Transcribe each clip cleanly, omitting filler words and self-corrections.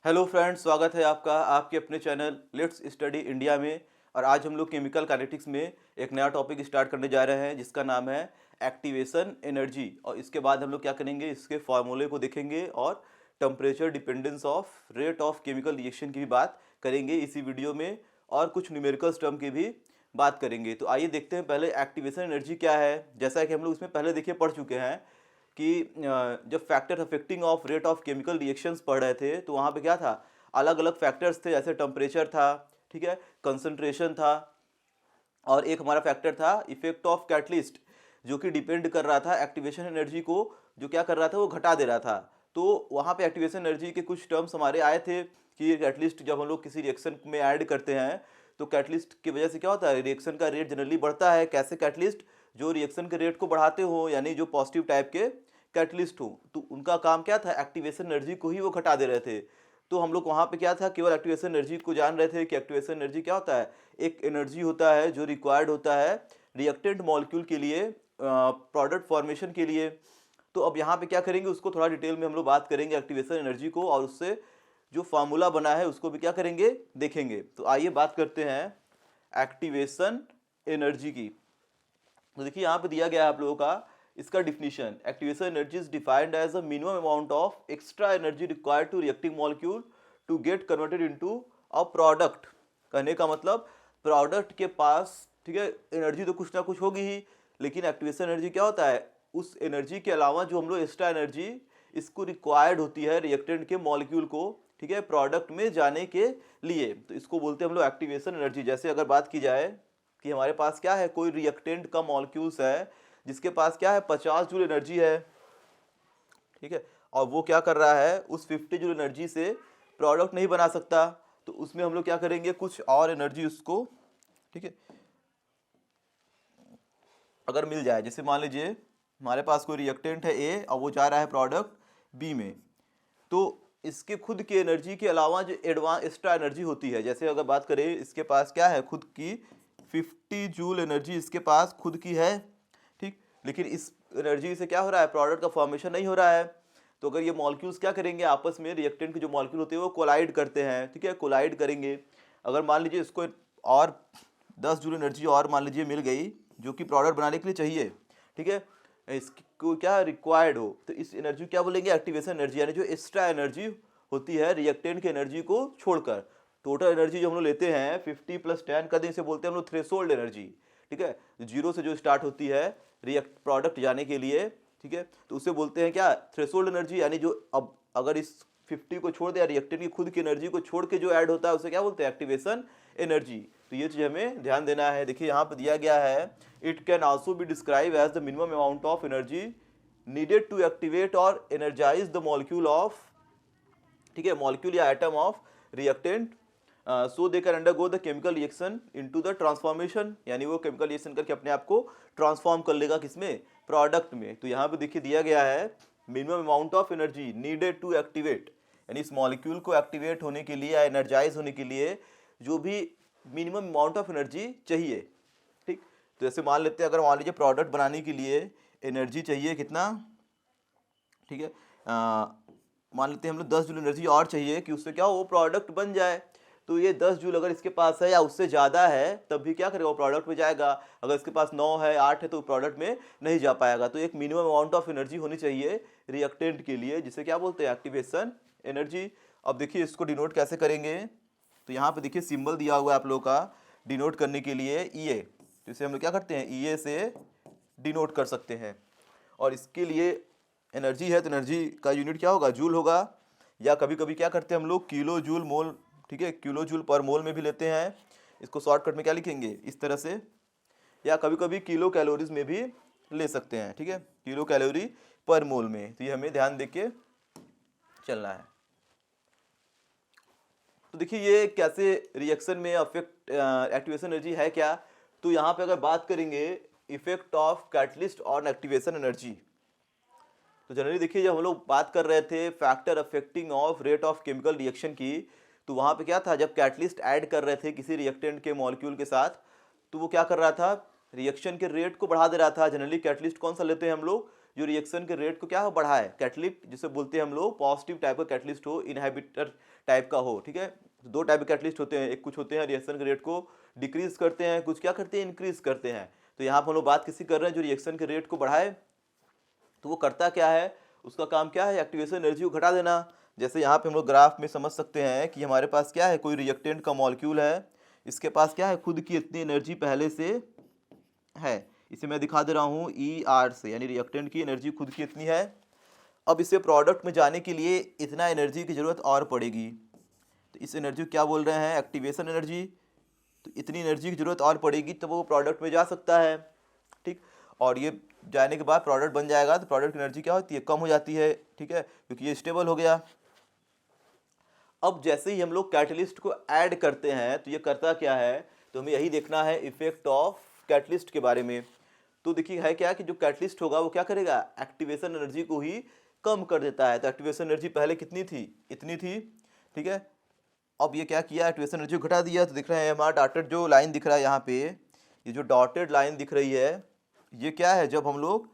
Hello friends, स्वागत है आपका आपके अपने चैनल लेट्स स्टडी इंडिया में। और आज हम लोग केमिकल काइनेटिक्स में एक नया टॉपिक स्टार्ट करने जा रहे हैं जिसका नाम है एक्टिवेशन एनर्जी। और इसके बाद हम लोग क्या करेंगे, इसके फॉर्मूले को देखेंगे और temperature dependence of rate of chemical reaction की भी बात करेंगे इसी वीडियो में। और कुछ न्यूमेरिकल्स टर्म की भी बात करेंगे। तो आइए देखते हैं पहले एक्टिवेशन एनर्जी क्या है। जैसा कि हम लोग इसमें पहले देखिए पढ़ चुके हैं कि जब factor affecting of rate of chemical reactions पढ़ रहे थे तो वहाँ पे क्या था, अलग अलग फैक्टर्स थे। जैसे टेम्परेचर था, ठीक है, कंसंट्रेशन था, और एक हमारा फैक्टर था इफेक्ट ऑफ कैटलिस्ट, जो कि डिपेंड कर रहा था एक्टिवेशन एनर्जी को, जो क्या कर रहा था वो घटा दे रहा था। तो वहाँ पे एक्टिवेशन एनर्जी के कुछ टर्म्स हमारे आए थे कि कैटलिस्ट जब हम लोग किसी रिएक्शन में ऐड करते हैं तो कैटलिस्ट की वजह से क्या होता है, रिएक्शन का रेट जनरली बढ़ता है। कैसे कैटलिस्ट जो रिएक्शन के रेट को बढ़ाते हो, यानी जो पॉजिटिव टाइप के कैटलिस्ट हो, तो उनका काम क्या था, एक्टिवेशन एनर्जी को ही वो घटा दे रहे थे। तो हम लोग वहाँ पे क्या था, केवल एक्टिवेशन एनर्जी को जान रहे थे कि एक्टिवेशन एनर्जी क्या होता है। एक एनर्जी होता है जो रिक्वायर्ड होता है रिएक्टेंट मॉलिक्यूल के लिए, प्रोडक्ट फॉर्मेशन के लिए। तो अब यहाँ पे क्या करेंगे, उसको थोड़ा डिटेल में हम लोग बात करेंगे एक्टिवेशन एनर्जी को, और उससे जो फार्मूला बना है उसको भी क्या करेंगे, देखेंगे। तो आइए बात करते हैं एक्टिवेशन एनर्जी की। तो देखिए यहाँ पे दिया गया है आप लोगों का इसका definition. Activation energy is defined as a minimum amount of extra energy required to reacting molecule to get converted into a product. कहने का मतलब प्रोडक्ट के पास, ठीक है, एनर्जी तो कुछ ना कुछ होगी ही, लेकिन एक्टिवेशन एनर्जी क्या होता है, उस एनर्जी के अलावा जो हम लोग एक्स्ट्रा एनर्जी इसको रिक्वायर्ड होती है रिएक्टेंट के मॉलिक्यूल को, ठीक है, प्रोडक्ट में जाने के लिए, तो इसको बोलते हैं हम लोग एक्टिवेशन एनर्जी। जैसे अगर बात की जाए कि हमारे पास क्या है, कोई रिएक्टेंट का मॉलिक्यूल्स है जिसके पास क्या है 50 जूल एनर्जी है, ठीक है, और वो क्या कर रहा है, उस 50 जूल एनर्जी से प्रोडक्ट नहीं बना सकता, तो उसमें हम लोग क्या करेंगे, कुछ और एनर्जी उसको, ठीक है, अगर मिल जाए। जैसे मान लीजिए हमारे पास कोई रिएक्टेंट है ए और वो जा रहा है प्रोडक्ट बी में, तो इसके खुद की एनर्जी के अलावा जो एडवांस एक्स्ट्रा एनर्जी होती है, जैसे अगर बात करें इसके पास क्या है, खुद की 50 जूल एनर्जी इसके पास खुद की है, ठीक, लेकिन इस एनर्जी से क्या हो रहा है, प्रोडक्ट का फॉर्मेशन नहीं हो रहा है। तो अगर ये मॉलिक्यूल्स क्या करेंगे, आपस में रिएक्टेंट के जो मॉलिक्यूल होते हैं वो कोलाइड करते हैं, ठीक है, कोलाइड करेंगे। अगर मान लीजिए इसको और 10 जूल एनर्जी और मान लीजिए मिल गई, जो कि प्रोडक्ट बनाने के लिए चाहिए, ठीक है, इसको क्या रिक्वायर्ड हो, तो इस एनर्जी क्या बोलेंगे, एक्टिवेशन एनर्जी, यानी जो एक्स्ट्रा एनर्जी होती है रिएक्टेंट की एनर्जी को छोड़कर। टोटल एनर्जी जो हम लोग लेते हैं 50 + 10 का, दिन से बोलते हैं हम लोग थ्रेशोल्ड एनर्जी, ठीक है, जीरो से जो स्टार्ट होती है रिएक्ट प्रोडक्ट जाने के लिए, ठीक है, तो उसे बोलते हैं क्या, थ्रेशोल्ड एनर्जी। यानी जो अब अगर इस 50 को छोड़ दिया, रिएक्टेंट की खुद की एनर्जी को छोड़ के जो ऐड होता है उसे क्या बोलते हैं, एक्टिवेशन एनर्जी। तो ये चीज़ हमें ध्यान देना है। देखिए यहाँ पे दिया गया है, it can also be describe as the minimum amount of energy needed to activate और एनर्जाइज द मॉलिक्यूल ऑफ, ठीक है, मॉलिक्यूल या atom of reactant, so they can undergo the chemical reaction into the transformation, यानी वो chemical reaction करके अपने आप को ट्रांसफॉर्म कर लेगा किसमें, प्रोडक्ट में। तो यहाँ पे देखिए दिया गया है minimum amount of energy needed to activate, यानी इस मॉलिक्यूल को एक्टिवेट होने के लिए या एनर्जाइज होने के लिए जो भी मिनिमम अमाउंट ऑफ एनर्जी चाहिए, ठीक। तो जैसे मान लेते हैं, अगर मान लीजिए प्रोडक्ट बनाने के लिए एनर्जी चाहिए कितना, ठीक है, मान लेते हैं हम लोग 10 जूल एनर्जी और चाहिए कि उससे क्या हो, वो प्रोडक्ट बन जाए। तो ये 10 जूल अगर इसके पास है या उससे ज़्यादा है तब भी क्या करेगा, वो प्रोडक्ट में जाएगा। अगर इसके पास 9 है 8 है तो प्रोडक्ट में नहीं जा पाएगा। तो एक मिनिमम अमाउंट ऑफ एनर्जी होनी चाहिए रिएक्टेंट के लिए, जिसे क्या बोलते हैं, एक्टिवेशन एनर्जी। अब देखिए इसको डिनोट कैसे करेंगे, तो यहाँ पे देखिए सिंबल दिया हुआ है आप लोगों का डिनोट करने के लिए EA। तो इसे हम लोग क्या करते हैं, EA से डिनोट कर सकते हैं। और इसके लिए एनर्जी है तो एनर्जी का यूनिट क्या होगा, जूल होगा, या कभी कभी क्या करते हैं हम लोग किलो जूल मोल, ठीक है, किलो जूल पर मोल में भी लेते हैं। इसको शॉर्टकट में क्या लिखेंगे, इस तरह से, या कभी कभी किलो कैलोरीज में भी ले सकते हैं, ठीक है, किलो कैलोरी पर मोल में। तो ये हमें ध्यान देके चलना है। तो देखिए ये कैसे रिएक्शन में अफेक्ट एक्टिवेशन एनर्जी है क्या। तो यहाँ पे अगर बात करेंगे effect of catalyst on activation energy, तो जनरली देखिए जब हम लोग बात कर रहे थे factor affecting of rate of chemical reaction की, तो वहाँ पे क्या था, जब कैटलिस्ट ऐड कर रहे थे किसी रिएक्टेंट के मॉलिक्यूल के साथ, तो वो क्या कर रहा था, रिएक्शन के रेट को बढ़ा दे रहा था। जनरली कैटलिस्ट कौन सा लेते हैं हम लोग, जो रिएक्शन के रेट को क्या हो बढ़ाए, कैटलिस्ट जिसे बोलते हैं हम लोग, पॉजिटिव टाइप का कैटलिस्ट हो, इनहिबिटर टाइप का हो, ठीक है। तो दो टाइप के कैटलिस्ट होते हैं, एक कुछ होते हैं रिएक्शन के रेट को डिक्रीज करते हैं, कुछ क्या करते हैं इंक्रीज करते हैं। तो यहाँ पर हम लोग बात किसी कर रहे हैं जो रिएक्शन के रेट को बढ़ाए, तो वो करता क्या है, उसका काम क्या है, एक्टिवेशन एनर्जी को घटा देना। जैसे यहाँ पे हम लोग ग्राफ में समझ सकते हैं कि हमारे पास क्या है, कोई रिएक्टेंट का मॉलिक्यूल है, इसके पास क्या है, खुद की इतनी एनर्जी पहले से है। इसे मैं दिखा दे रहा हूँ ER से, यानी रिएक्टेंट की एनर्जी खुद की इतनी है। अब इसे प्रोडक्ट में जाने के लिए इतना एनर्जी की ज़रूरत और पड़ेगी, तो इस एनर्जी को क्या बोल रहे हैं, एक्टिवेशन एनर्जी। तो इतनी एनर्जी की ज़रूरत और पड़ेगी तब वो प्रोडक्ट में जा सकता है, ठीक। और ये जाने के बाद प्रोडक्ट बन जाएगा, तो प्रोडक्ट की एनर्जी क्या होती है, कम हो जाती है, ठीक है, क्योंकि ये स्टेबल हो गया। अब जैसे ही हम लोग कैटलिस्ट को ऐड करते हैं तो ये करता क्या है, तो हमें यही देखना है इफेक्ट ऑफ कैटलिस्ट के बारे में। तो देखिए है क्या कि जो कैटलिस्ट होगा वो क्या करेगा, एक्टिवेशन एनर्जी को ही कम कर देता है। तो एक्टिवेशन एनर्जी पहले कितनी थी, इतनी थी, ठीक है। अब ये क्या किया, एक्टिवेशन एनर्जी घटा दिया। तो दिख रहे हैं हमारा डॉटेड जो लाइन दिख रहा है यहाँ पे, ये जो डॉटेड लाइन दिख रही है, ये क्या है, जब हम लोग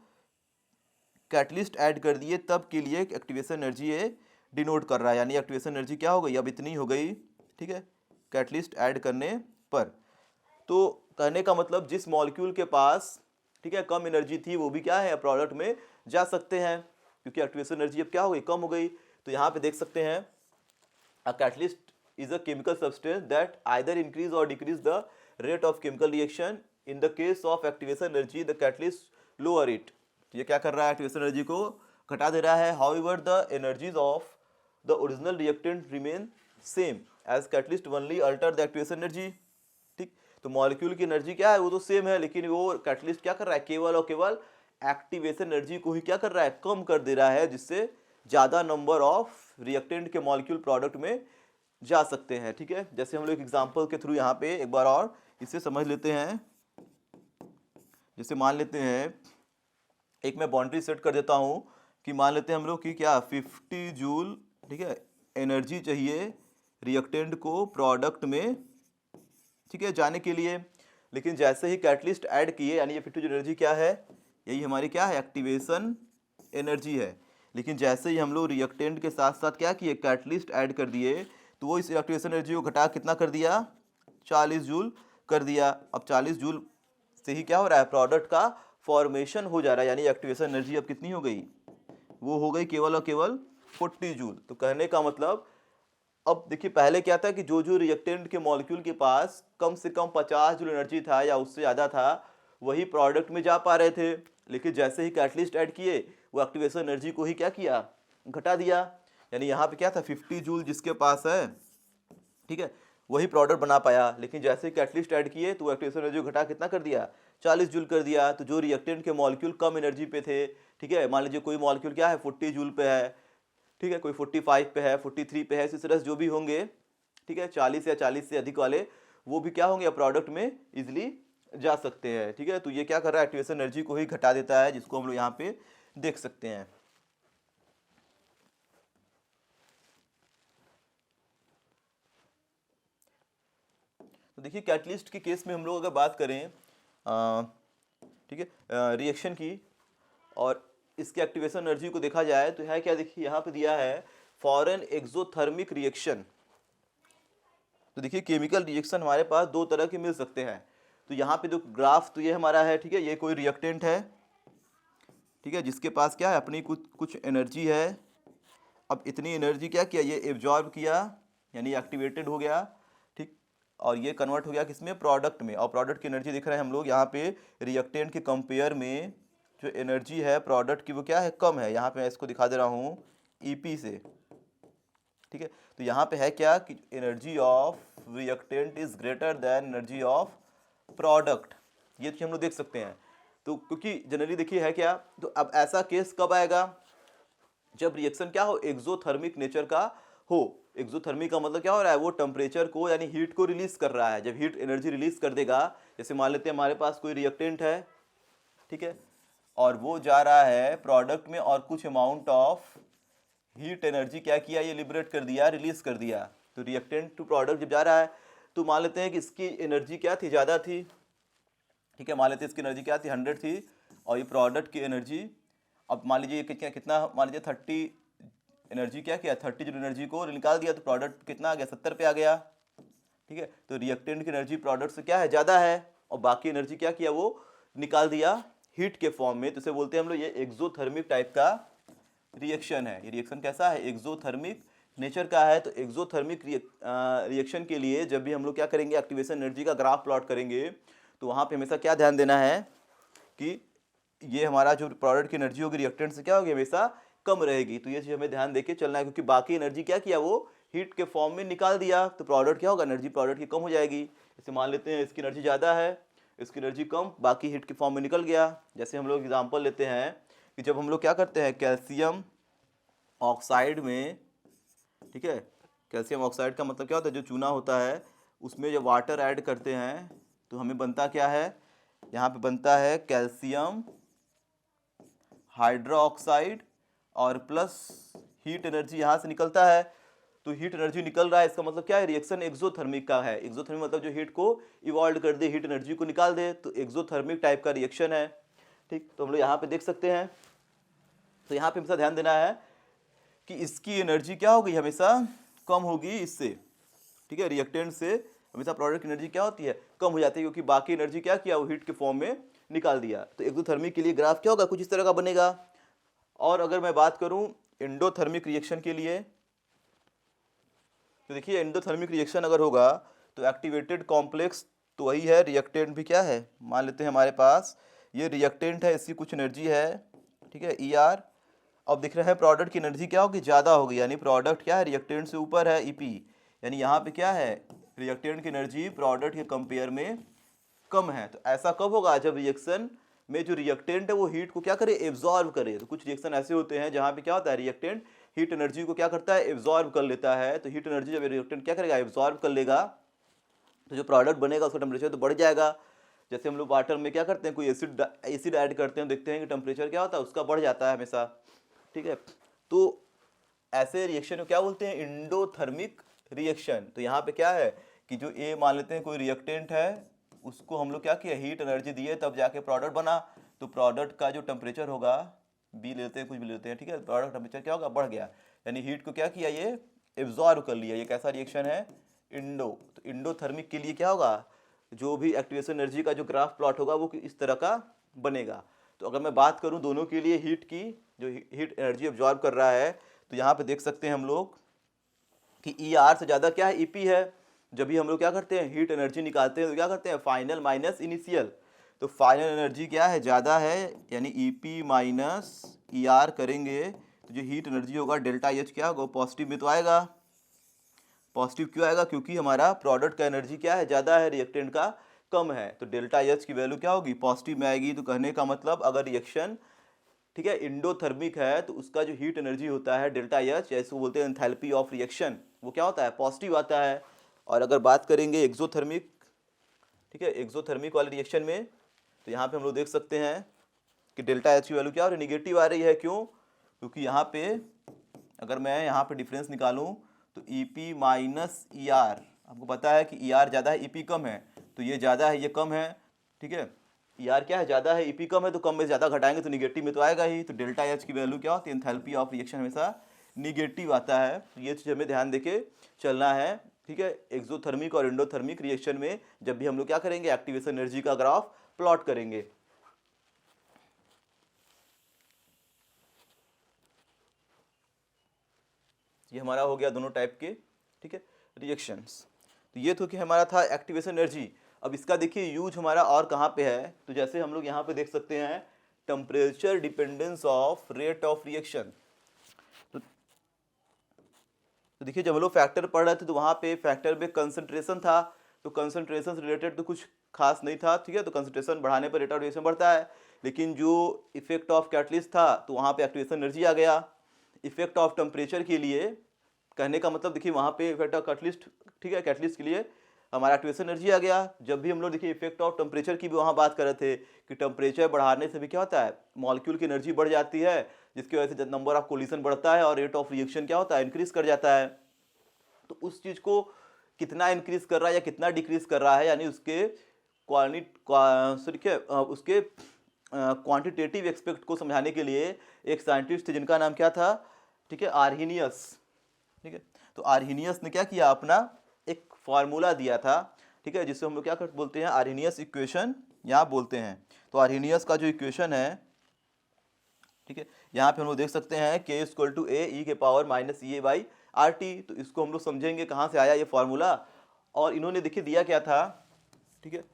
कैटलिस्ट ऐड कर दिए तब के लिए एक्टिवेशन एनर्जी ये डिनोट कर रहा है, यानी एक्टिवेशन एनर्जी क्या हो गई, अब इतनी हो गई, ठीक है, कैटलिस्ट ऐड करने पर। तो कहने का मतलब जिस मॉलिक्यूल के पास, ठीक है, कम एनर्जी थी वो भी क्या है, प्रोडक्ट में जा सकते हैं, क्योंकि एक्टिवेशन एनर्जी अब क्या हो गई, कम हो गई। तो यहाँ पे देख सकते हैं a catalyst is a chemical substance that either increase or decrease the rate of chemical reaction. In the case of activation energy the catalyst lower it. ये क्या कर रहा है, एक्टिवेशन एनर्जी को घटा दे रहा है। However the energies of the original reactant remain same as catalyst only alter the activation energy, ठीक। तो मॉलिक्यूल की एनर्जी क्या है, वो तो सेम है, लेकिन वो कैटलिस्ट क्या कर रहा है, केवल और केवल एक्टिवेशन एनर्जी को ही क्या कर रहा है, कम कर दे रहा है, जिससे ज़्यादा नंबर ऑफ रिएक्टेंट के मॉलिक्यूल प्रोडक्ट में जा सकते हैं, ठीक है। जैसे हम लोग एग्जांपल के थ्रू यहाँ पे एक बार और इसे समझ लेते हैं। जैसे मान लेते हैं, एक मैं बाउंड्री सेट कर देता हूँ कि मान लेते हैं हम लोग कि क्या 50 जूल, ठीक है, एनर्जी चाहिए रिएक्टेंट को प्रोडक्ट में, ठीक है, जाने के लिए। लेकिन जैसे ही कैटलिस्ट ऐड किए, यानी ये 50 जूल एनर्जी क्या है, यही हमारी क्या है, एक्टिवेशन एनर्जी है। लेकिन जैसे ही हम लोग रिएक्टेंट के साथ साथ क्या किए, कैटलिस्ट ऐड कर दिए, तो वो इस एक्टिवेशन एनर्जी को घटा कितना कर दिया, 40 जूल कर दिया। अब 40 जूल से ही क्या हो रहा है, प्रोडक्ट का फॉर्मेशन हो जा रहा है, यानी एक्टिवेशन एनर्जी अब कितनी हो गई, वो हो गई केवल और केवल 40 जूल। तो कहने का मतलब, अब देखिए पहले क्या था कि जो जो रिएक्टेंट के मॉलिक्यूल के पास कम से कम 50 जूल एनर्जी था या उससे ज़्यादा था, वही प्रोडक्ट में जा पा रहे थे। लेकिन जैसे ही कैटलिस्ट ऐड किए, वो एक्टिवेशन एनर्जी को ही क्या किया, घटा दिया। यानी यहाँ पे क्या था, 50 जूल जिसके पास है, ठीक है, वही प्रोडक्ट बना पाया। लेकिन जैसे ही कैटलिस्ट ऐड किए तो एक्टिवेशन एनर्जी घटा कितना कर दिया, 40 जूल कर दिया। तो जो रिएक्टेंट के मॉलिक्यूल कम एनर्जी पे थे, ठीक है, मान लीजिए कोई मॉलिक्यूल क्या है 40 जूल पे है, ठीक है, कोई 45 पे है, 43 पे है, इसी तरह से जो भी होंगे, ठीक है, 40 या 40 से अधिक वाले, वो भी क्या होंगे, प्रोडक्ट में इजिली जा सकते हैं, ठीक है। तो ये क्या कर रहा है, एक्टिवेशन एनर्जी को ही घटा देता है, जिसको हम लोग यहाँ पे देख सकते हैं। तो देखिए कैटलिस्ट के केस में हम लोग अगर बात करें, ठीक है, रिएक्शन की, और इसके एक्टिवेशन एनर्जी को देखा जाए तो है क्या, देखिए यहाँ पे दिया है फॉर एन एक्सोथर्मिक रिएक्शन। तो देखिए केमिकल रिएक्शन हमारे पास दो तरह के मिल सकते हैं। तो यहाँ पे जो ग्राफ तो ये हमारा है, ठीक है, ये कोई रिएक्टेंट है, ठीक है, जिसके पास क्या है, अपनी कुछ कुछ एनर्जी है। अब इतनी एनर्जी क्या किया, ये एब्जॉर्ब किया, यानी एक्टिवेटेड हो गया, ठीक, और ये कन्वर्ट हो गया किसमें, प्रोडक्ट में। और प्रोडक्ट की एनर्जी दिख रहे हैं हम लोग यहाँ पे, रिएक्टेंट के कंपेयर में जो एनर्जी है प्रोडक्ट की वो क्या है, कम है। यहाँ पे मैं इसको दिखा दे रहा हूँ EP से, ठीक है। तो यहाँ पे है क्या कि energy of reactant is greater than energy of product, ये चीज हम लोग देख सकते हैं। तो क्योंकि जनरली देखिए है क्या, तो अब ऐसा केस कब आएगा, जब रिएक्शन क्या हो, एक्सोथर्मिक नेचर का हो। एक्सोथर्मिक का मतलब क्या हो रहा है, वो टेम्परेचर को यानी हीट को रिलीज कर रहा है। जब हीट एनर्जी रिलीज कर देगा, जैसे मान लेते हैं हमारे पास कोई रिएक्टेंट है, ठीक है, और वो जा रहा है प्रोडक्ट में, और कुछ अमाउंट ऑफ हीट एनर्जी क्या किया, ये लिबरेट कर दिया, रिलीज कर दिया। तो रिएक्टेंट टू प्रोडक्ट जब जा रहा है, तो मान लेते हैं कि इसकी एनर्जी क्या थी, ज़्यादा थी, ठीक है, मान लेते हैं इसकी एनर्जी क्या थी, 100 थी, और ये प्रोडक्ट की एनर्जी अब मान लीजिए कितना कितना मान लीजिए 30 एनर्जी क्या किया, 30 जो एनर्जी को निकाल दिया तो प्रोडक्ट कितना आ गया, 70 पे आ गया। ठीक है, तो रिएक्टेंट की एनर्जी प्रोडक्ट से क्या है, ज़्यादा है, और बाकी एनर्जी क्या किया, वो निकाल दिया हीट के फॉर्म में। तो इसे बोलते हैं हम लोग ये एक्सोथर्मिक टाइप का रिएक्शन है। ये रिएक्शन कैसा है, एक्सोथर्मिक नेचर का है। तो एक्सोथर्मिक रिएक्शन के लिए जब भी हम लोग क्या करेंगे, एक्टिवेशन एनर्जी का ग्राफ प्लॉट करेंगे, तो वहाँ पे हमेशा क्या ध्यान देना है कि ये हमारा जो प्रोडक्ट की एनर्जी होगी रिएक्टेंट से क्या होगी, हमेशा कम रहेगी। तो ये चीज़ हमें ध्यान देके चलना है, क्योंकि बाकी एनर्जी क्या किया, वो हीट के फॉर्म में निकाल दिया, तो प्रोडक्ट क्या होगा, एनर्जी प्रोडक्ट की कम हो जाएगी। जैसे मान लेते हैं इसकी एनर्जी ज़्यादा है, इसकी एनर्जी कम, बाकी हीट के फॉर्म में निकल गया। जैसे हम लोग एग्जाम्पल लेते हैं कि जब हम लोग क्या करते हैं कैल्शियम ऑक्साइड में, ठीक है, कैल्शियम ऑक्साइड का मतलब क्या होता है, जो चूना होता है उसमें जब वाटर ऐड करते हैं तो हमें बनता क्या है, यहाँ पे बनता है कैल्शियम हाइड्रोक्साइड और प्लस हीट एनर्जी यहाँ से निकलता है। तो हीट एनर्जी निकल रहा है, इसका मतलब क्या है, रिएक्शन एक्सोथर्मिक का है। एक्सोथर्मिक मतलब जो हीट को इवॉल्व कर दे, हीट एनर्जी को निकाल दे, तो एक्सोथर्मिक टाइप का रिएक्शन है। ठीक, तो हम लोग यहाँ पे देख सकते हैं। तो यहाँ पे हमेशा ध्यान देना है कि इसकी एनर्जी क्या होगी, हमेशा कम होगी इससे। ठीक है, रिएक्टेंट से हमेशा प्रोडक्ट की एनर्जी क्या होती है, कम हो जाती है, क्योंकि बाकी एनर्जी क्या किया, वो हीट के फॉर्म में निकाल दिया। तो एक्सोथर्मिक के लिए ग्राफ क्या होगा, कुछ इस तरह का बनेगा। और अगर मैं बात करूं एंडोथर्मिक रिएक्शन के लिए, तो देखिए एंडोथर्मिक रिएक्शन अगर होगा तो एक्टिवेटेड कॉम्प्लेक्स तो वही है, रिएक्टेंट भी क्या है, मान लेते हैं हमारे पास ये रिएक्टेंट है, इसकी कुछ एनर्जी है, ठीक है, ER। अब दिख रहा है प्रोडक्ट की एनर्जी क्या होगी, ज़्यादा होगी, यानी प्रोडक्ट क्या है, रिएक्टेंट से ऊपर है, EP। यानी यहाँ पे क्या है, रिएक्टेंट की एनर्जी प्रोडक्ट के कंपेयर में कम है। तो ऐसा कब होगा, जब रिएक्शन में जो रिएक्टेंट है वो हीट को क्या करे, एब्जॉर्ब करे। तो कुछ रिएक्शन ऐसे होते हैं जहाँ पे क्या होता है, रिएक्टेंट हीट एनर्जी को क्या करता है, एब्जॉर्ब कर लेता है। तो हीट एनर्जी जब रिएक्टेंट क्या करेगा, एब्जॉर्ब कर लेगा, तो जो प्रोडक्ट बनेगा उसका टेम्परेचर तो बढ़ जाएगा। जैसे हम लोग वाटर में क्या करते हैं, कोई एसिड ऐड करते हैं, देखते हैं कि टेम्परेचर क्या होता है, उसका बढ़ जाता है हमेशा। ठीक है, तो ऐसे रिएक्शन को क्या बोलते हैं, एंडोथर्मिक रिएक्शन। तो यहाँ पे क्या है कि जो ए मान लेते हैं कोई रिएक्टेंट है, उसको हम लोग क्या किया, हीट एनर्जी दिए, तब जाके प्रोडक्ट बना। तो प्रोडक्ट का जो टेम्परेचर होगा, बी लेते हैं, कुछ भी लेते हैं, ठीक है, प्रोडक्ट टेम्परेचर क्या होगा, बढ़ गया, यानी हीट को क्या किया, ये एब्जॉर्ब कर लिया। ये कैसा रिएक्शन है, इंडो। तो इंडोथर्मिक के लिए क्या होगा, जो भी एक्टिवेशन एनर्जी का जो ग्राफ प्लॉट होगा वो इस तरह का बनेगा। तो अगर मैं बात करूं दोनों के लिए हीट की, जो हीट एनर्जी एब्जॉर्ब कर रहा है, तो यहाँ पे देख सकते हैं हम लोग कि ER से ज़्यादा क्या है, EP है। जब भी हम लोग क्या करते हैं, हीट एनर्जी निकालते हैं, तो क्या करते हैं, फाइनल माइनस इनिशियल। तो फाइनल एनर्जी क्या है, ज़्यादा है, यानी EP माइनस ER करेंगे तो जो हीट एनर्जी होगा डेल्टा H क्या होगा, पॉजिटिव में तो आएगा। पॉजिटिव क्यों आएगा, क्योंकि हमारा प्रोडक्ट का एनर्जी क्या है, ज़्यादा है, रिएक्टेंट का कम है। तो डेल्टा H की वैल्यू क्या होगी, पॉजिटिव में आएगी। तो कहने का मतलब अगर रिएक्शन, ठीक है, इंडोथर्मिक है, तो उसका जो हीट एनर्जी होता है डेल्टा H, या इसको बोलते हैं एंथैल्पी ऑफ रिएक्शन, वो क्या होता है, पॉजिटिव आता है। और अगर बात करेंगे एक्सोथर्मिक, ठीक है, एक्सोथर्मिक वाले रिएक्शन में, तो यहाँ पे हम लोग देख सकते हैं कि डेल्टा H की वैल्यू क्या हो रही है, निगेटिव आ रही है। क्यों, क्योंकि यहाँ पे अगर मैं यहाँ पे डिफरेंस निकालूँ तो EP माइनस ER, आपको पता है कि ER ज़्यादा है, EP कम है, तो ये ज़्यादा है, ये कम है। ठीक है, ER क्या है, ज़्यादा है, EP कम है, तो कम में ज़्यादा घटाएंगे तो निगेटिव में तो आएगा ही। तो डेल्टा H की वैल्यू क्या होती है, एंथैल्पी ऑफ रिएक्शन हमेशा निगेटिव आता है। तो ये चीज़ हमें ध्यान देके चलना है। ठीक है, एक्सोथर्मिक और एंडोथर्मिक रिएक्शन में जब भी हम लोग क्या करेंगे, एक्टिवेशन एनर्जी का ग्राफ प्लॉट करेंगे। ये हमारा हो गया दोनों टाइप के, ठीक है, रिएक्शंस। तो ये तो कि हमारा था एक्टिवेशन एनर्जी। अब इसका देखिए यूज हमारा और कहाँ पे है, तो जैसे हम लोग यहाँ पे देख सकते हैं temperature dependence of rate of reaction. तो देखिए जब हम लोग फैक्टर पढ़ रहे थे तो वहाँ पे फैक्टर में कंसंट्रेशन था, तो कंसंट्रेशन से रिलेटेड तो कुछ खास नहीं था। ठीक है, तो कंसंट्रेशन बढ़ाने पर रेट ऑफ रिएक्शन बढ़ता है, लेकिन जो इफेक्ट ऑफ कैटलिस्ट था तो वहाँ पे एक्टिवेशन एनर्जी आ गया। इफेक्ट ऑफ टेम्परेचर के लिए, कहने का मतलब देखिए वहाँ पे इफेक्ट ऑफ कैटलिस्ट, ठीक है, कैटलिस्ट के लिए हमारा एक्टिवेशन एनर्जी आ गया। जब भी हम लोग देखिए इफेक्ट ऑफ टेम्परेचर की भी वहाँ बात कर रहे थे कि टेम्परेचर बढ़ाने से भी क्या होता है, मॉलिक्यूल की एनर्जी बढ़ जाती है, जिसकी वजह से नंबर ऑफ कोलिशन बढ़ता है और रेट ऑफ रिएक्शन क्या होता है, इंक्रीज कर जाता है। तो उस चीज़ को कितना इंक्रीज कर रहा है या कितना डिक्रीज कर रहा है, यानी उसके क्वालिटी, उसके क्वांटिटेटिव एस्पेक्ट को समझाने के लिए एक साइंटिस्ट थे जिनका नाम क्या था, ठीक है, आर्हीनियस। ठीक है, तो आर्हीनियस ने क्या किया, अपना एक फार्मूला दिया था, ठीक है, जिससे हम लोग क्या बोलते हैं, आर्हीनियस इक्वेशन यहाँ बोलते हैं। तो आर्हीनियस का जो इक्वेशन है, ठीक है, यहाँ पे हम लोग देख सकते हैं k इक्वल टू ए ई के power minus E A by R T. तो इसको हम लोग समझेंगे कहाँ से आया ये फार्मूला, और इन्होंने देखिए दिया क्या था, ठीक है,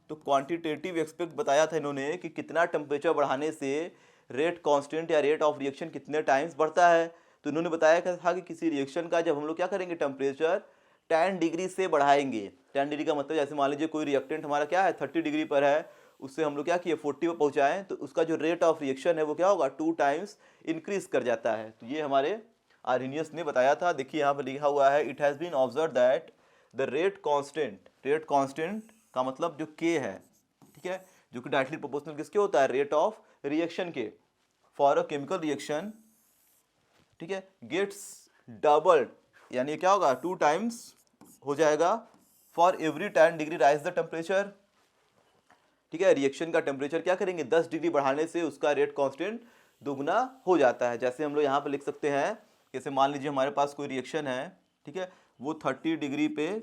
तो क्वांटिटेटिव एस्पेक्ट बताया था इन्होंने कि कितना टेम्परेचर बढ़ाने से रेट कांस्टेंट या रेट ऑफ रिएक्शन कितने टाइम्स बढ़ता है। तो इन्होंने बताया क्या था कि किसी रिएक्शन का जब हम लोग क्या करेंगे, टेम्परेचर 10 डिग्री से बढ़ाएंगे। 10 डिग्री का मतलब जैसे मान लीजिए कोई रिएक्टेंट हमारा क्या है 30 डिग्री पर है, उससे हम लोग क्या किए 40 पर पहुंचाएं, तो उसका जो रेट ऑफ रिएक्शन है वो क्या होगा 2 टाइम्स इंक्रीज कर जाता है। तो ये हमारे आर्हीनियस ने बताया था। देखिए यहाँ पर लिखा हुआ है, it has been observe that the rate constant का मतलब जो के है, ठीक है, जो कि डायरेक्टली प्रोपोर्शनल किसके होता है, रेट ऑफ रिएक्शन के, फॉर अ केमिकल रिएक्शन, ठीक है, गेट्स डबल्ड, यानी क्या होगा 2 टाइम्स हो जाएगा for every 10 degree rise the temperature. ठीक है, रिएक्शन का टेम्परेचर क्या करेंगे 10 डिग्री बढ़ाने से उसका रेट कांस्टेंट दुगना हो जाता है। जैसे हम लोग यहाँ पे लिख सकते हैं, जैसे मान लीजिए हमारे पास कोई रिएक्शन है, ठीक है, वो 30 डिग्री पे,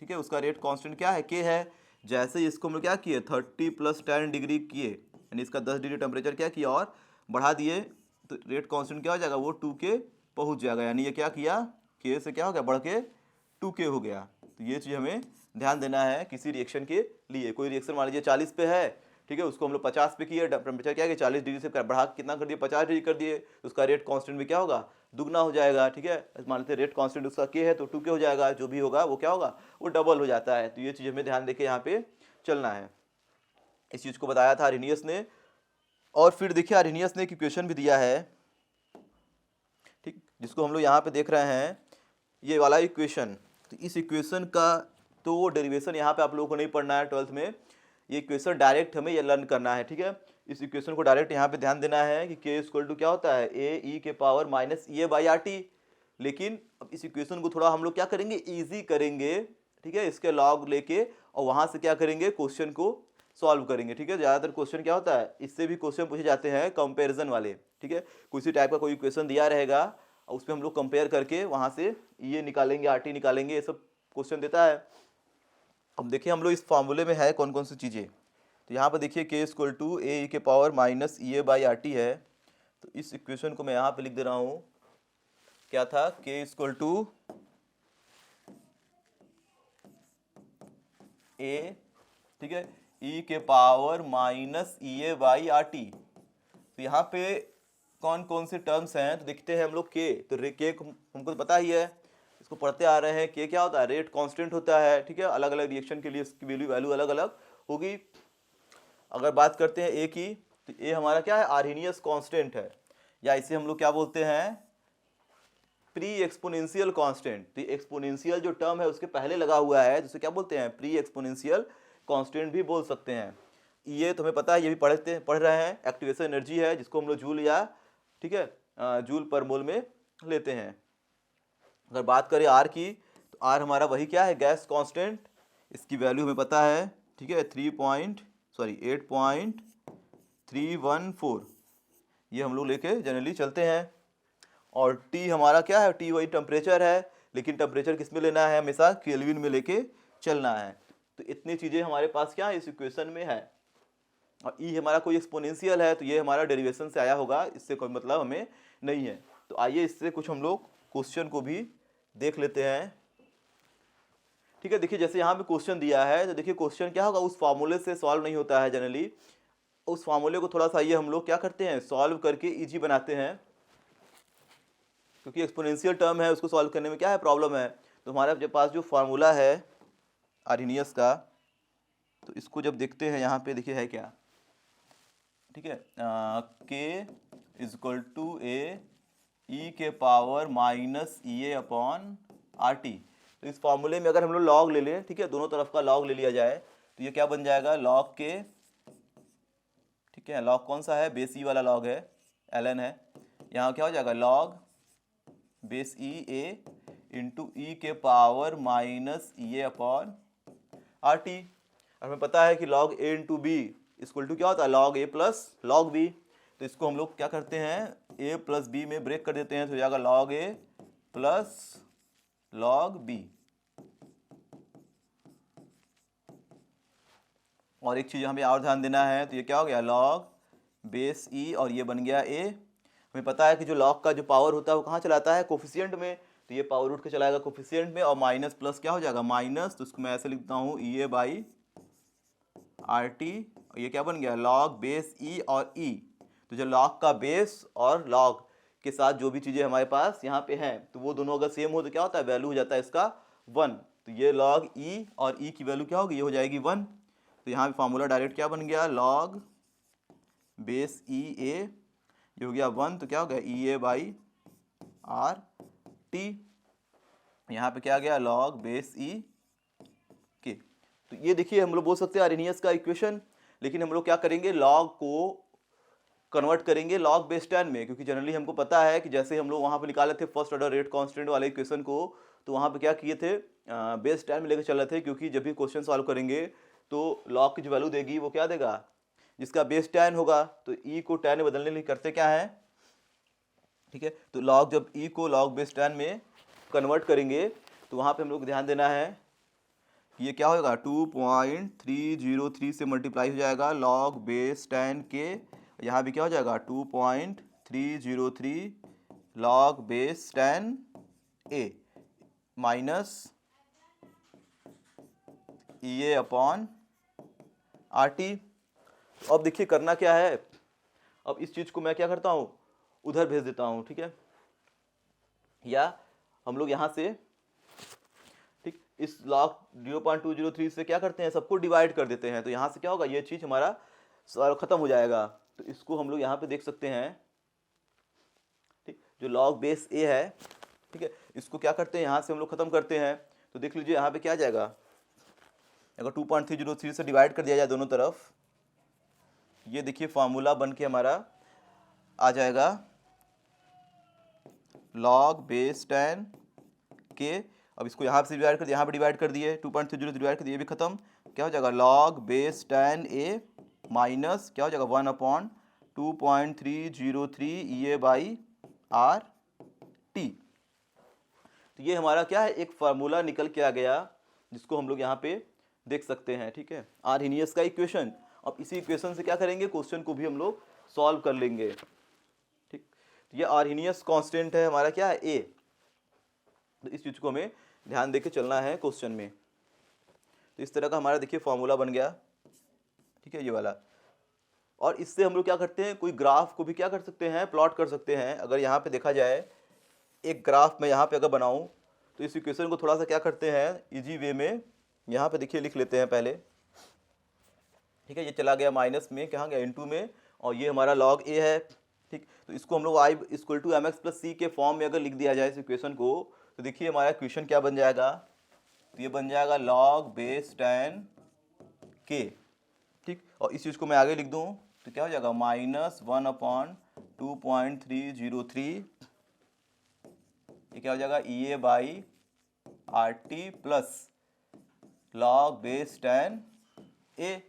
ठीक है, उसका रेट कांस्टेंट क्या है, के है। जैसे इसको हम लोग क्या किए 30 + 10 डिग्री किए, यानी इसका 10 डिग्री टेम्परेचर क्या किया और बढ़ा दिए, तो रेट कांस्टेंट क्या हो जाएगा, वो 2K पहुंच जाएगा। यानी ये क्या किया, के से क्या हो गया बढ़ के 2K हो गया। तो ये चीज़ हमें ध्यान देना है किसी रिएक्शन के लिए। कोई रिएक्शन मान लीजिए 40 पे है, ठीक है, उसको हम लोग 50 पे किए, टेम्परेचर क्या है 40 डिग्री से बढ़ा कितना कर दिए 50 डिग्री कर दिए, तो उसका रेट कांस्टेंट भी क्या होगा दुगना हो जाएगा। ठीक है, मान लेते हैं रेट कांस्टेंट उसका के है तो 2K हो जाएगा, जो भी होगा वो क्या होगा वो डबल हो जाता है। तो ये चीज़ हमें ध्यान देके यहाँ पे चलना है। इस चीज़ को बताया था आर्हीनियस ने। और फिर देखिए आर्हीनियस ने एक इक्वेशन भी दिया है, ठीक, जिसको हम लोग यहाँ पे देख रहे हैं, ये वाला इक्वेशन। तो इस इक्वेशन का तो वो डेरिवेशन यहाँ पे आप लोगों को नहीं पढ़ना है 12th में, ये इक्वेशन डायरेक्ट हमें ये लर्न करना है। ठीक है, इस इक्वेशन को डायरेक्ट यहाँ पे ध्यान देना है कि k इक्वल टू क्या होता है ए ई के power minus E A by R T. लेकिन अब इस इक्वेशन को थोड़ा हम लोग क्या करेंगे ईजी करेंगे, ठीक है, इसके लॉग लेके और वहाँ से क्या करेंगे क्वेश्चन को सॉल्व करेंगे। ठीक है, ज़्यादातर क्वेश्चन क्या होता है, इससे भी क्वेश्चन पूछे जाते हैं कंपैरिजन वाले। ठीक है, किसी टाइप का कोई क्वेश्चन दिया रहेगा और उस पर हम लोग कंपेयर करके वहाँ से ये निकालेंगे आर टी निकालेंगे, ये सब क्वेश्चन देता है। अब देखिए हम लोग इस फार्मूले में है कौन कौन सी चीज़ें। तो यहाँ पर देखिए k इक्वल टू ए के power minus E A by R T है। तो इस इक्वेशन को मैं यहाँ पे लिख दे रहा हूँ, क्या था k इक्वल टू ए, ठीक है, ई के power minus E A by R T. तो यहाँ पे कौन कौन से टर्म्स हैं तो देखते हैं हम लोग के। तो के हमको तो पता ही है, इसको पढ़ते आ रहे हैं, के क्या होता है रेट कांस्टेंट होता है। ठीक है, अलग अलग रिएक्शन के लिए इसकी वैल्यू अलग अलग होगी। अगर बात करते हैं ए की, तो ए हमारा क्या है आर्हीनियस कांस्टेंट है, या इसे हम लोग क्या बोलते हैं प्री एक्सपोनेंशियल कांस्टेंट। तो एक्सपोनेंशियल जो टर्म है उसके पहले लगा हुआ है, जिसे क्या बोलते हैं प्री एक्सपोनेंशियल कांस्टेंट भी बोल सकते हैं। ये तुम्हें पता है, ये भी पढ़ रहे हैं, एक्टिवेशन एनर्जी है जिसको हम लोग जूल या, ठीक है, जूल पर मोल में लेते हैं। अगर बात करें आर की, तो आर हमारा वही क्या है गैस कांस्टेंट, इसकी वैल्यू हमें पता है, ठीक है, 8.314 ये हम लोग लेके जनरली चलते हैं। और टी हमारा क्या है, टी वही टेम्परेचर है, लेकिन टेम्परेचर किस में लेना है हमेशा केल्विन में लेके चलना है। तो इतनी चीज़ें हमारे पास क्या है इस इक्वेशन में है। और ई हमारा कोई एक्सपोनेंशियल है, तो ये हमारा डेरिवेशन से आया होगा, इससे कोई मतलब हमें नहीं है। तो आइए इससे कुछ हम लोग क्वेश्चन को भी देख लेते हैं। ठीक है, देखिए जैसे यहाँ पे क्वेश्चन दिया है, तो देखिए क्वेश्चन क्या होगा उस फार्मूले से सॉल्व नहीं होता है जनरली, उस फार्मूले को थोड़ा सा ये हम लोग क्या करते हैं सॉल्व करके इजी बनाते हैं, क्योंकि एक्सपोनेंशियल टर्म है उसको सॉल्व करने में क्या है प्रॉब्लम है। तो हमारे पास जो फार्मूला है आर्हीनियस का, तो इसको जब देखते हैं यहाँ पे देखिए है क्या, ठीक है, के इक्वल टू ए ई के power minus E A upon R T. तो इस फॉर्मूले में अगर हम लोग लॉग ले लें, ठीक है, दोनों तरफ का लॉग ले लिया जाए, तो ये क्या बन जाएगा लॉग के, ठीक है, लॉग कौन सा है बेस ई वाला लॉग है, ln है, यहाँ क्या हो जाएगा log base E A into E के power minus E A upon R T. और हमें पता है कि log A into B equal to क्या होता है log a plus log b। तो इसको हम लोग क्या करते हैं a प्लस b में ब्रेक कर देते हैं, तो हो जाएगा log a plus log b। और एक चीज़ यहाँ पे और ध्यान देना है, तो ये क्या हो गया log बेस e और ये बन गया a। हमें पता है कि जो log का जो पावर होता है वो कहाँ चलाता है, कोफिशिएंट में, तो ये पावर उठ के चलाएगा कोफिशिएंट में, और माइनस प्लस क्या हो जाएगा माइनस, तो इसको मैं ऐसे लिखता हूँ ई ए बाई आर टी। ये क्या बन गया log बेस e और e। तो जो log का बेस और log के साथ जो भी चीज़ें हमारे पास यहाँ पे हैं, तो वो दोनों अगर सेम हो तो क्या होता है, वैल्यू हो जाता है इसका 1। तो ये log e और e की वैल्यू क्या होगी, ये हो जाएगी 1। तो यहाँ पे फार्मूला डायरेक्ट क्या बन गया, log बेस e a, ये हो गया 1, तो क्या हो गया ई ए बाई आर टी। यहाँ पे क्या गया log बेस e के। तो ये देखिए हम लोग बोल सकते हैं आर्हेनियस का इक्वेशन, लेकिन हम लोग क्या करेंगे, log को कन्वर्ट करेंगे log बेस 10 में, क्योंकि जनरली हमको पता है कि जैसे हम लोग वहाँ पे निकाले थे फर्स्ट ऑर्डर रेट कांस्टेंट वाले इक्वेशन को, तो वहाँ पे क्या किए थे, बेस 10 में लेकर चल रहे थे, क्योंकि जब भी क्वेश्चन सॉल्व करेंगे तो log की जो वैल्यू देगी वो क्या देगा, जिसका बेस 10 होगा। तो e को 10 में बदलने के लिए करते क्या है, ठीक है, तो log जब e को log बेस 10 में कन्वर्ट करेंगे तो वहाँ पे हम लोग ध्यान देना है कि ये क्या होगा 2.303 से मल्टीप्लाई हो जाएगा log बेस 10 के, यहाँ भी क्या हो जाएगा 2.303 log base 10 a minus E A upon R T. अब देखिए करना क्या है, अब इस चीज़ को मैं क्या करता हूँ, उधर भेज देता हूँ, ठीक है, या हम लोग यहाँ से ठीक इस log 0.203 से क्या करते हैं, सबको डिवाइड कर देते हैं, तो यहाँ से क्या होगा, ये चीज़ हमारा सारा खत्म हो जाएगा। तो इसको हम लोग यहाँ पे देख सकते हैं, ठीक, जो log बेस a है, ठीक है, इसको क्या करते हैं, यहाँ से हम लोग खत्म करते हैं। तो देख लीजिए यहाँ पे क्या आ जाएगा, अगर 2.303 से डिवाइड कर दिया जाए दोनों तरफ, ये देखिए फार्मूला बन के हमारा आ जाएगा log बेस 10 के। अब इसको यहाँ से डिवाइड कर दिया, यहाँ पे डिवाइड कर दिए, 2.30 डिवाइड कर दिए, ये भी खत्म, क्या हो जाएगा log बेस 10 a माइनस क्या हो जाएगा 1 upon 2.303 E A by R T. तो ये हमारा क्या है, एक फार्मूला निकल के आ गया, जिसको हम लोग यहाँ पे देख सकते हैं, ठीक है, आर्हेनियस का इक्वेशन। अब इसी इक्वेशन से क्या करेंगे, क्वेश्चन को भी हम लोग सॉल्व कर लेंगे, ठीक। तो ये आर्हेनियस कांस्टेंट है हमारा क्या है a, तो इस चीज को हमें ध्यान देके चलना है क्वेश्चन में। तो इस तरह का हमारा देखिए फॉर्मूला बन गया, ठीक है, ये वाला। और इससे हम लोग क्या करते हैं, कोई ग्राफ को भी क्या कर सकते हैं, प्लॉट कर सकते हैं। अगर यहाँ पे देखा जाए, एक ग्राफ में यहाँ पे अगर बनाऊं, तो इस इक्वेशन को थोड़ा सा क्या करते हैं इजी वे में, यहाँ पे देखिए लिख लेते हैं पहले, ठीक है, ये चला गया माइनस में, कहाँ गया इनटू में, और ये हमारा log a है, ठीक। तो इसको हम लोग y equal to M X plus C के फॉर्म में अगर लिख दिया जाए इस इक्वेशन को, तो देखिए हमारा इक्वेशन क्या बन जाएगा, तो ये बन जाएगा log बेस 10 के, ठीक। और इस चीज़ को मैं आगे लिख दूँ तो क्या हो जाएगा माइनस 1 अपॉन 2.303, ये क्या हो जाएगा E A by R T plus log base 10 a।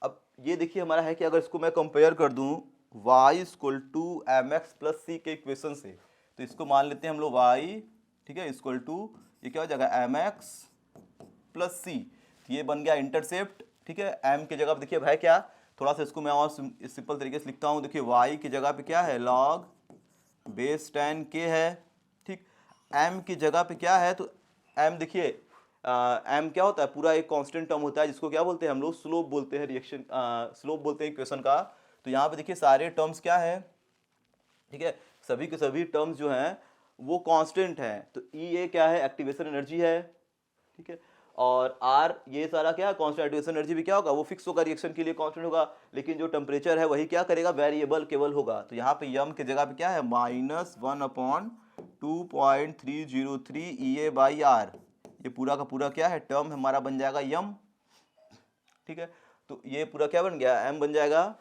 अब ये देखिए हमारा है कि अगर इसको मैं कंपेयर कर दूं y equal to M X plus C के इक्वेशन से, तो इसको मान लेते हैं हम लोग y, ठीक है, इक्वल टू ये क्या हो जाएगा एम एक्स प्लस सी। ये बन गया इंटरसेप्ट, ठीक है, m की जगह पे देखिए है क्या, थोड़ा सा इसको मैं और सिंपल तरीके से लिखता हूँ, देखिए y की जगह पे क्या है log बेस 10 के है, ठीक। m की जगह पे क्या है, तो m देखिए m क्या होता है, पूरा एक कांस्टेंट टर्म होता है, जिसको क्या बोलते हैं हम लोग स्लोप बोलते हैं, रिएक्शन स्लोप बोलते हैं इक्वेशन का। तो यहाँ पे देखिए सारे टर्म्स क्या है, ठीक है, सभी के सभी टर्म्स जो हैं वो कांस्टेंट हैं। तो ई ए क्या है, एक्टिवेशन एनर्जी है, ठीक है, और आर ये सारा क्या कांस्टेंट, एक्टिवेशन एनर्जी भी क्या होगा, वो फिक्स होगा, रिएक्शन के लिए कांस्टेंट होगा, लेकिन जो टेम्परेचर है वही क्या करेगा, वेरिएबल केवल होगा। तो यहाँ पे यम की जगह पे क्या है minus 1 upon 2.303 E A by R, ये पूरा का पूरा क्या है टर्म हमारा बन जाएगा यम, ठीक है। तो ये पूरा क्या बन गया एम बन जाएगा,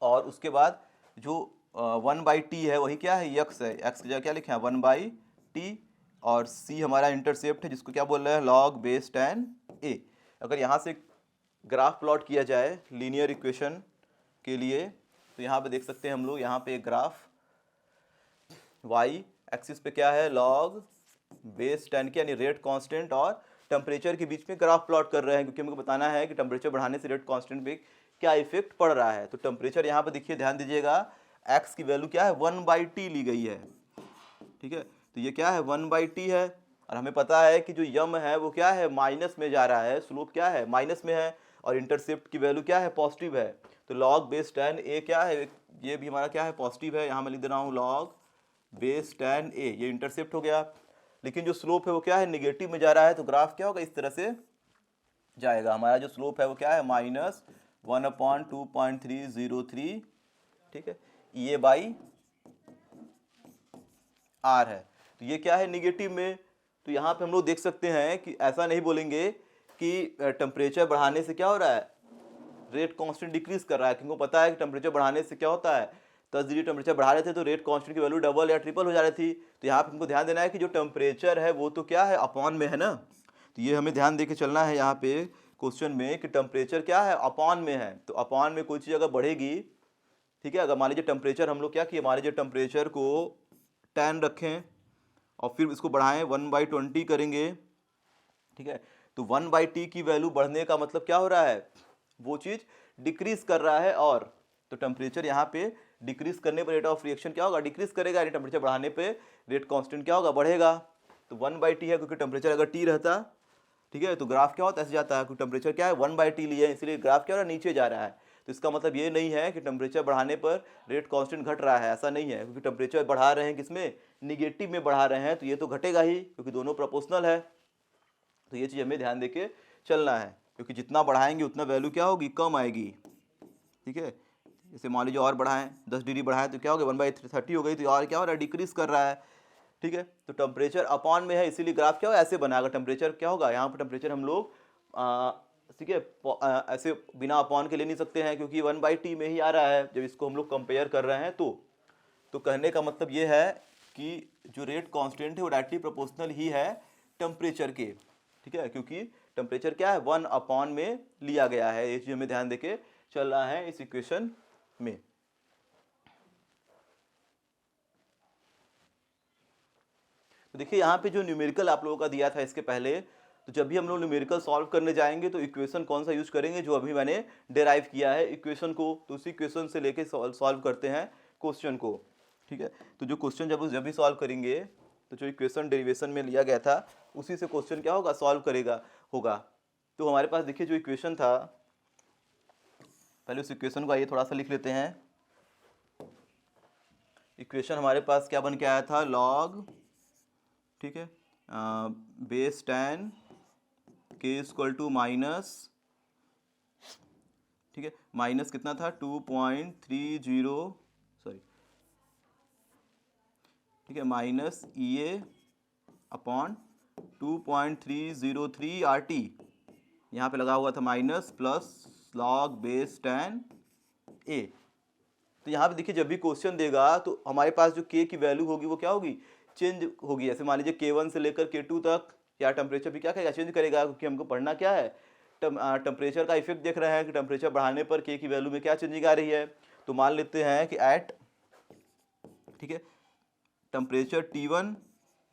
और उसके बाद जो 1/t है वही क्या है यक्स है, एक्स की जगह क्या लिखे हैं 1/t, और c हमारा इंटरसेप्ट है जिसको क्या बोल रहे हैं log बेस 10 a। अगर यहाँ से ग्राफ प्लॉट किया जाए लीनियर इक्वेशन के लिए, तो यहाँ पे देख सकते हैं हम लोग, यहाँ पे एक ग्राफ y एक्सिस पे क्या है, लॉग बेस 10 के यानी रेट कांस्टेंट और टेम्परेचर के बीच में ग्राफ प्लॉट कर रहे हैं, क्योंकि हमको बताना है कि टेम्परेचर बढ़ाने से रेट कांस्टेंट पे क्या इफेक्ट पड़ रहा है। तो टेम्परेचर यहाँ पे देखिए, ध्यान दीजिएगा, x की वैल्यू क्या है, 1/t ली गई है, ठीक है। तो ये क्या है, 1/t है, और हमें पता है कि जो यम है वो क्या है, माइनस में जा रहा है, स्लोप क्या है, माइनस में है, और इंटरसेप्ट की वैल्यू क्या है, पॉजिटिव है। तो लॉग बेस 10 a क्या है, ये भी हमारा क्या है, पॉजिटिव है। यहाँ मैं लिख दे रहा हूँ लॉग बेस 10 a, ये इंटरसेप्ट हो गया। लेकिन जो स्लोप है वो क्या है, निगेटिव में जा रहा है, तो ग्राफ क्या होगा, इस तरह से जाएगा। हमारा जो स्लोप है वो क्या है, -1/2.303, ठीक है, ये बाई r है। तो ये क्या है, निगेटिव में। तो यहाँ पे हम लोग देख सकते हैं कि ऐसा नहीं बोलेंगे कि टेम्परेचर बढ़ाने से क्या हो रहा है, रेट कांस्टेंट डिक्रीज कर रहा है, क्योंकि पता है कि टेम्परेचर बढ़ाने से क्या होता है, 10 डिग्री टेम्परेचर बढ़ा रहे थे तो रेट कांस्टेंट की वैल्यू डबल या ट्रिपल हो जा रही थी। तो यहाँ पे हमको ध्यान देना है कि जो टेम्परेचर है वो तो क्या है, अपॉन में है ना। तो ये हमें ध्यान दे के चलना है यहाँ पे क्वेश्चन में कि टेम्परेचर क्या है, अपॉन में है। तो अपॉन में कोई चीज़ अगर बढ़ेगी, ठीक है, अगर मान लीजिए टेम्परेचर हम लोग क्या किए, मान लीजिए टेम्परेचर को 10 रखें और फिर इसको बढ़ाएं 1/20 करेंगे, ठीक है, तो 1/t की वैल्यू बढ़ने का मतलब क्या हो रहा है, वो चीज़ डिक्रीज कर रहा है। और तो टेम्परेचर यहाँ पे डिक्रीज करने पर रेट ऑफ रिएक्शन क्या होगा, डिक्रीज करेगा, यानी टेम्परेचर बढ़ाने पे रेट कांस्टेंट क्या होगा, बढ़ेगा। तो 1/t है, क्योंकि टेम्परेचर अगर t रहता, ठीक है, तो ग्राफ क्या होता, ऐसे जाता है, क्योंकि टेम्परेचर क्या है 1/t लिए, इसलिए ग्राफ क्या हो रहा है, नीचे जा रहा है। तो इसका मतलब ये नहीं है कि टेम्परेचर बढ़ाने पर रेट कांस्टेंट घट रहा है, ऐसा नहीं है, क्योंकि टेम्परेचर बढ़ा रहे हैं किसमें, निगेटिव में बढ़ा रहे हैं, तो ये तो घटेगा ही, क्योंकि दोनों प्रोपोर्शनल है। तो ये चीज़ हमें ध्यान देके चलना है, क्योंकि जितना बढ़ाएंगे उतना वैल्यू क्या होगी, कम आएगी, ठीक है। जैसे मान लीजिए और बढ़ाएं, 10 डिग्री बढ़ाएं तो क्या हो गया, 1/30 हो गई, तो और क्या हो रहा है, डिक्रीज कर रहा है, ठीक है। तो टेम्परेचर अपॉन में है, इसीलिए ग्राफ क्या होगा, ऐसे बनाएगा। टेम्परेचर क्या होगा, यहाँ पर टेम्परेचर हम लोग ठीक है, ऐसे बिना अपॉन के ले नहीं सकते हैं, क्योंकि 1/t में ही आ रहा है जब इसको हम लोग कंपेयर कर रहे हैं। तो कहने का मतलब ये है कि जो रेट कांस्टेंट है वो डायरेक्टली प्रोपोर्शनल ही है टेम्परेचर के, ठीक है, क्योंकि टेम्परेचर क्या है, 1/, में लिया गया है। ये चीज़ हमें ध्यान देके चलना है इस इक्वेशन में। तो देखिए यहाँ पे जो न्यूमेरिकल आप लोगों का दिया था इसके पहले, तो जब भी हम लोग न्यूमेरिकल सॉल्व करने जाएंगे तो इक्वेशन कौन सा यूज करेंगे, जो अभी मैंने डेराइव किया है इक्वेशन को, तो उसी इक्वेशन से लेके सॉल्व करते हैं क्वेश्चन को, ठीक है। तो जो क्वेश्चन जब भी सॉल्व करेंगे तो जो इक्वेशन डेरिवेशन में लिया गया था उसी से क्वेश्चन क्या होगा, सॉल्व होगा। तो हमारे पास देखिए जो इक्वेशन था, पहले उस इक्वेशन को आइए थोड़ा सा लिख लेते हैं। इक्वेशन हमारे पास क्या बन के आया था, लॉग, ठीक है, बेस 10 के इक्वल टू माइनस, ठीक है, माइनस कितना था 2.30, सॉरी, ठीक है, माइनस EA अपॉन 2.303 RT, यहाँ पे लगा हुआ था minus, plus log base 10 A। तो यहाँ पे देखिए जब भी क्वेश्चन देगा तो हमारे पास जो k की वैल्यू होगी वो क्या होगी, चेंज होगी। ऐसे मान लीजिए K1 से लेकर K2 तक या टेम्परेचर भी क्या करेगा, चेंज करेगा, क्योंकि हमको पढ़ना क्या है, टेम्परेचर का इफेक्ट देख रहे हैं कि टेम्परेचर बढ़ाने पर k की वैल्यू में क्या चेंजिंग आ रही है। तो मान लेते हैं कि एट, ठीक है, टेम्परेचर T1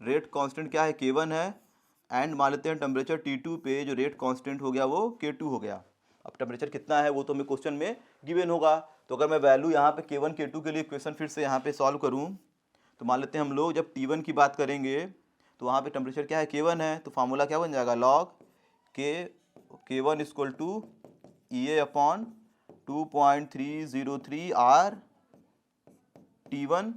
रेट कांस्टेंट क्या है, K1 है, एंड मान लेते हैं टेम्परेचर T2 पे जो रेट कांस्टेंट हो गया वो K2 हो गया। अब टेम्परेचर कितना है वो तो हमें क्वेश्चन में गिवन होगा। तो अगर मैं वैल्यू यहाँ पे K1 K2 के लिए इक्वेशन फिर से यहाँ पे सॉल्व करूँ, तो मान लेते हैं हम लोग जब T1 की बात करेंगे तो वहाँ पे टेम्परेचर क्या है, K1 है, तो फार्मूला क्या बन जाएगा, log K1 equal to EA upon 2.303 R T1,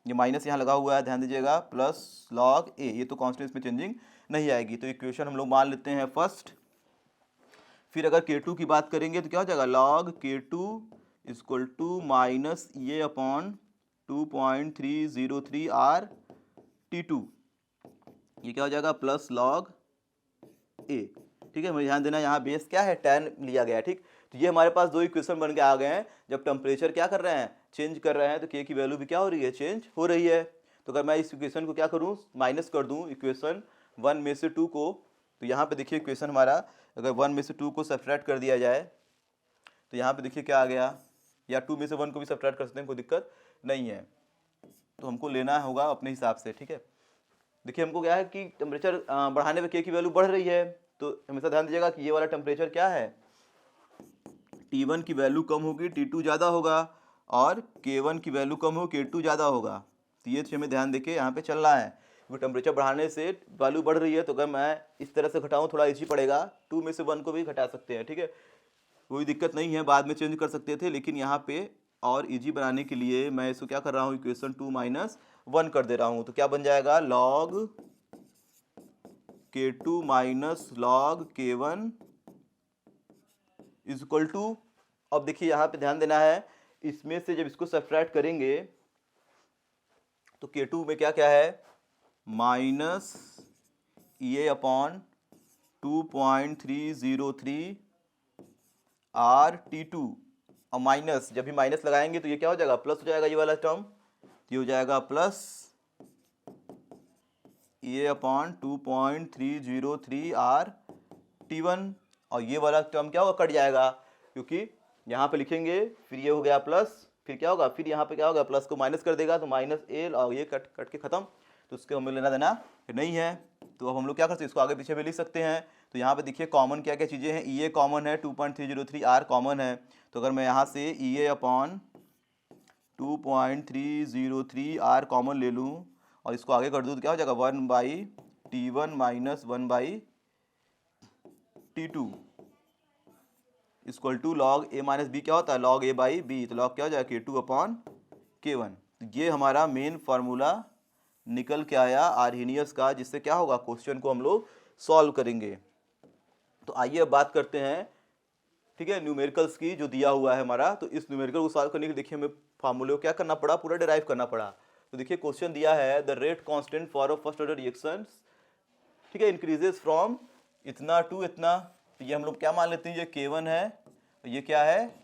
ये माइनस यहाँ लगा हुआ है ध्यान दीजिएगा, प्लस लॉग A, ये तो कांस्टेंट में चेंजिंग नहीं आएगी। तो इक्वेशन हम लोग मान लेते हैं फर्स्ट। फिर अगर K2 की बात करेंगे तो क्या हो जाएगा, log K2 equal to minus EA upon 2.303 R T2, ये क्या हो जाएगा, प्लस लॉग A, ठीक है। मुझे ध्यान देना यहाँ बेस क्या है, 10 लिया गया है, ठीक। तो ये हमारे पास दो इक्वेशन बन के आ गए हैं। जब टेम्परेचर क्या कर रहे हैं, चेंज कर रहे हैं, तो k की वैल्यू भी क्या हो रही है, चेंज हो रही है। तो अगर मैं इस इक्वेशन को क्या करूँ, माइनस कर दूँ इक्वेशन 1 में से 2 को, तो यहाँ पे देखिए इक्वेशन हमारा, अगर 1 में से 2 को सब्ट्रैक्ट कर दिया जाए तो यहाँ पे देखिए क्या आ गया, या 2 में से 1 को भी सब्ट्रैक्ट कर सकते हैं, कोई दिक्कत नहीं है। तो हमको लेना होगा अपने हिसाब से, ठीक है। देखिए हमको क्या है कि टेम्परेचर बढ़ाने पे के की वैल्यू बढ़ रही है, तो हमेशा ध्यान दीजिएगा कि ये वाला टेम्परेचर क्या है, T1 की वैल्यू कम होगी, T2 ज़्यादा होगा, और K1 की वैल्यू कम हो, K2 ज़्यादा होगा। तो ये हमें ध्यान देके यहाँ पे चलना है, क्योंकि टेम्परेचर बढ़ाने से वैल्यू बढ़ रही है, तो अगर मैं इस तरह से घटाऊँ थोड़ा इजी पड़ेगा, 2 में से 1 को भी घटा सकते हैं, ठीक है, कोई दिक्कत नहीं है, बाद में चेंज कर सकते थे, लेकिन यहाँ पे और इजी बनाने के लिए मैं इसको क्या कर रहा हूँ, इक्वेशन 2 - 1 कर दे रहा हूँ। तो क्या बन जाएगा, log K2 - log K1 is equal to, अब देखिए यहाँ पे ध्यान देना है, इसमें से जब इसको सब्ट्रैक्ट करेंगे तो K2 में क्या क्या है, माइनस EA अपॉन 2.303 RT2, और माइनस, जब भी माइनस लगाएंगे तो ये क्या हो जाएगा, प्लस हो जाएगा, ये वाला टर्म, ये हो जाएगा प्लस EA अपॉन 2.303 RT1, और ये वाला टर्म क्या होगा, कट जाएगा, क्योंकि यहाँ पे लिखेंगे, फिर ये हो गया प्लस, फिर क्या होगा, फिर यहाँ पे क्या होगा, प्लस को माइनस कर देगा तो माइनस ए, और ये कट कट के खत्म, तो उसके हमें लेना देना नहीं है। तो अब हम लोग क्या कर सकते हैं, इसको आगे पीछे भी लिख सकते हैं। तो यहाँ पे देखिए कॉमन क्या क्या चीज़ें हैं, EA कॉमन है, 2.303 R कॉमन है, तो अगर मैं यहाँ से EA अपॉन 2.303 R कॉमन ले लूँ और इसको आगे कर दूँ तो क्या हो जाएगा, 1/T1 - 1/T2 equal to log A - B क्या होता है, log A/B, तो log क्या हो जाएगा, K2 अपॉन K1। तो ये हमारा मेन फार्मूला निकल के आया आर्हेनियस का, जिससे क्या होगा, क्वेश्चन को हम लोग सॉल्व करेंगे। तो आइए अब बात करते हैं, ठीक है, न्यूमेरिकल्स की, जो दिया हुआ है हमारा। तो इस न्यूमेरिकल को सॉल्व करने के लिए देखिए हमें फार्मूले को क्या करना पड़ा, पूरा डिराइव करना पड़ा। तो देखिए क्वेश्चन दिया है, the rate constant for a first order reactions, ठीक है, इंक्रीजेस फ्रॉम इतना टू इतना, तो ये हम लोग क्या मान लेते हैं, ये K1 है, ये क्या है,